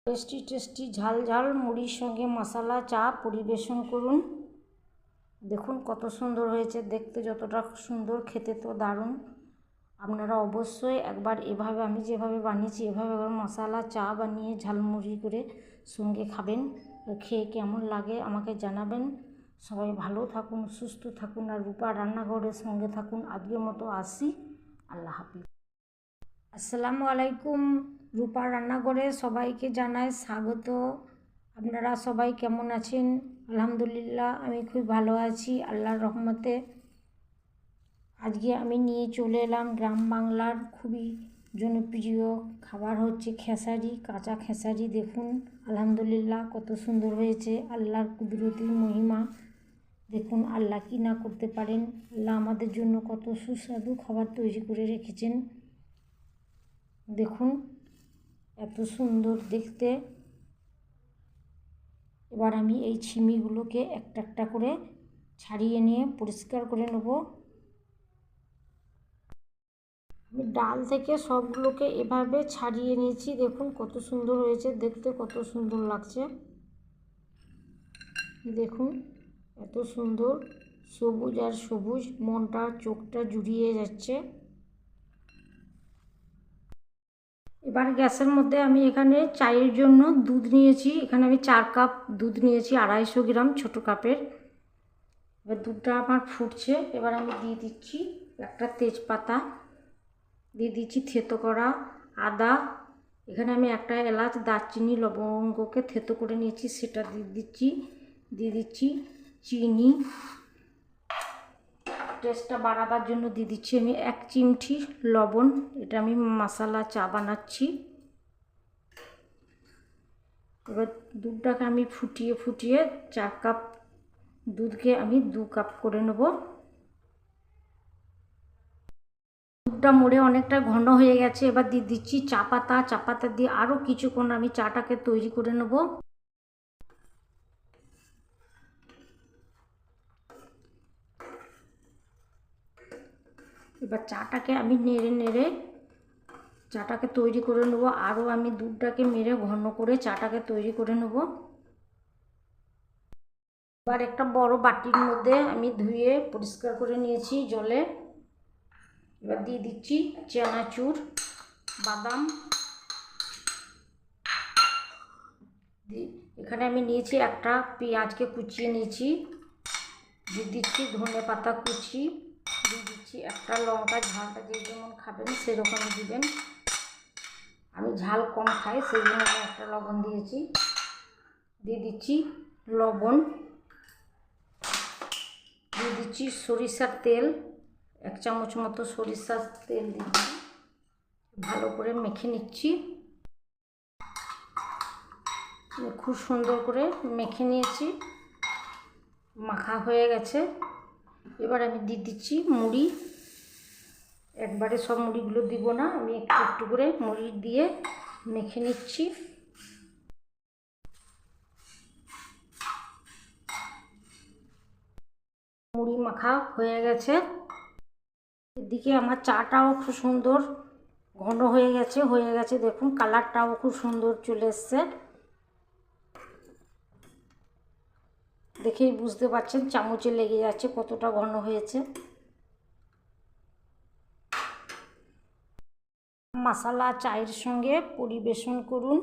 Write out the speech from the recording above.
Tasty tasty ঝাল ঝাল মুড়ির সঙ্গে মশলা চা পরিবেশন করুন। দেখুন কত সুন্দর হয়েছে, দেখতে যতটা সুন্দর খেতে তো দারুণ। আপনারা অবশ্যই একবার এভাবে, আমি যেভাবে বানিয়েছি এভাবে একবার মশলা চা বানিয়ে ঝালমুড়ি করে সঙ্গে খাবেন। খেয়ে কেমন লাগে আমাকে জানাবেন। সবাই ভালো থাকুন, সুস্থ থাকুন, আর রূপা রান্নাঘরের সঙ্গে থাকুন। আজকের মতো আসি, আল্লাহ হাফিজ। আসসালামু আলাইকুম। রূপা রান্নাঘরে সবাইকে জানাই স্বাগত। আপনারা সবাই কেমন আছেন? আলহামদুলিল্লাহ আমি খুব ভালো আছি আল্লাহর রহমতে। আজকে আমি নিয়ে চলে এলাম গ্রাম বাংলার খুবই জনপ্রিয় খাবার, হচ্ছে খেসারি, কাঁচা খেসারি। দেখুন আলহামদুলিল্লাহ কত সুন্দর হয়েছে, আল্লাহর কুদরতি মহিমা। দেখুন আল্লাহ কি না করতে পারেন। আল্লাহ আমাদের জন্য কত সুস্বাদু খাবার তৈরি করে রেখেছেন। দেখুন এত সুন্দর দেখতে। এবার আমি এই ছিমিগুলোকে একটা একটা করে ছাড়িয়ে নিয়ে পরিষ্কার করে নেব। আমি ডাল থেকে সবগুলোকে এভাবে ছাড়িয়ে নিয়েছি। দেখুন কত সুন্দর হয়েছে দেখতে, কত সুন্দর লাগছে। দেখুন এত সুন্দর সবুজ আর সবুজ, মনটা চোখটা জুড়িয়ে যাচ্ছে। এবার গ্যাসের মধ্যে আমি এখানে চায়ের জন্য দুধ নিয়েছি। এখানে আমি 4 কাপ দুধ নিয়েছি, 250 গ্রাম ছোটো কাপের। এবার দুধটা আমার ফুটছে। এবার আমি দিয়ে দিচ্ছি একটা তেজপাতা, দিয়ে দিচ্ছি থেতো করা আদা। এখানে আমি একটা এলাচ, দারচিনি, লবঙ্গকে থেতো করে নিয়েছি, সেটা দিয়ে দিচ্ছি চিনি। টেস্টটা বাড়াবার জন্য দিয়ে দিচ্ছি আমি 1 চিমটি লবণ। এটা আমি মশলা চা বানাচ্ছি। এবার দুধটাকে আমি ফুটিয়ে 4 কাপ দুধকে আমি 2 কাপ করে নেব। দুধটা মরে অনেকটা ঘন হয়ে গেছে। এবার দিয়ে দিচ্ছি চা পাতা দিয়ে আরও কিছুক্ষণ আমি চাটাকে তৈরি করে নেব। এবার চাটাকে আমি নেড়ে চাটাকে তৈরি করে নেব। আরও আমি দুধটাকে মেরে ঘন করে চাটাকে তৈরি করে নেব। এবার একটা বড় বাটির মধ্যে আমি ধুয়ে পরিষ্কার করে নিয়েছি জলে। এবার দিয়ে দিচ্ছি চানাচুর, বাদাম। এখানে আমি নিয়েছি একটা পেঁয়াজকে কুচিয়ে নিয়েছি, দিয়ে দিচ্ছি ধনে পাতা কুচি, দিয়ে দিচ্ছি একটা লঙ্কা। ঝালটা যে যেমন খাবেন সেরকমই দিবেন। আমি ঝাল কম খাই, সেই জন্য আমি একটা লবণ দিয়েছি। দিয়ে দিচ্ছি লবণ, দিয়ে দিচ্ছি সরিষার তেল, 1 চামচ মতো সরিষার তেল দিচ্ছি। ভালো করে মেখে নিচ্ছি। খুব সুন্দর করে মেখে নিয়েছি, মাখা হয়ে গেছে। এবার আমি দিয়ে দিচ্ছি মুড়ি। একবারে সব মুড়িগুলো দিব না, আমি একটু একটু করে মুড়ি দিয়ে মেখে নিচ্ছি। মুড়ি মাখা হয়ে গেছে। এদিকে আমার চাটাও খুব সুন্দর ঘন হয়ে গেছে। দেখুন কালারটাও খুব সুন্দর চলে এসছে। দেখেই বুঝতে পারছেন, চামচে লেগে যাচ্ছে কতটা ঘন হয়েছে। মশলা চায়ের সঙ্গে পরিবেশন করুন।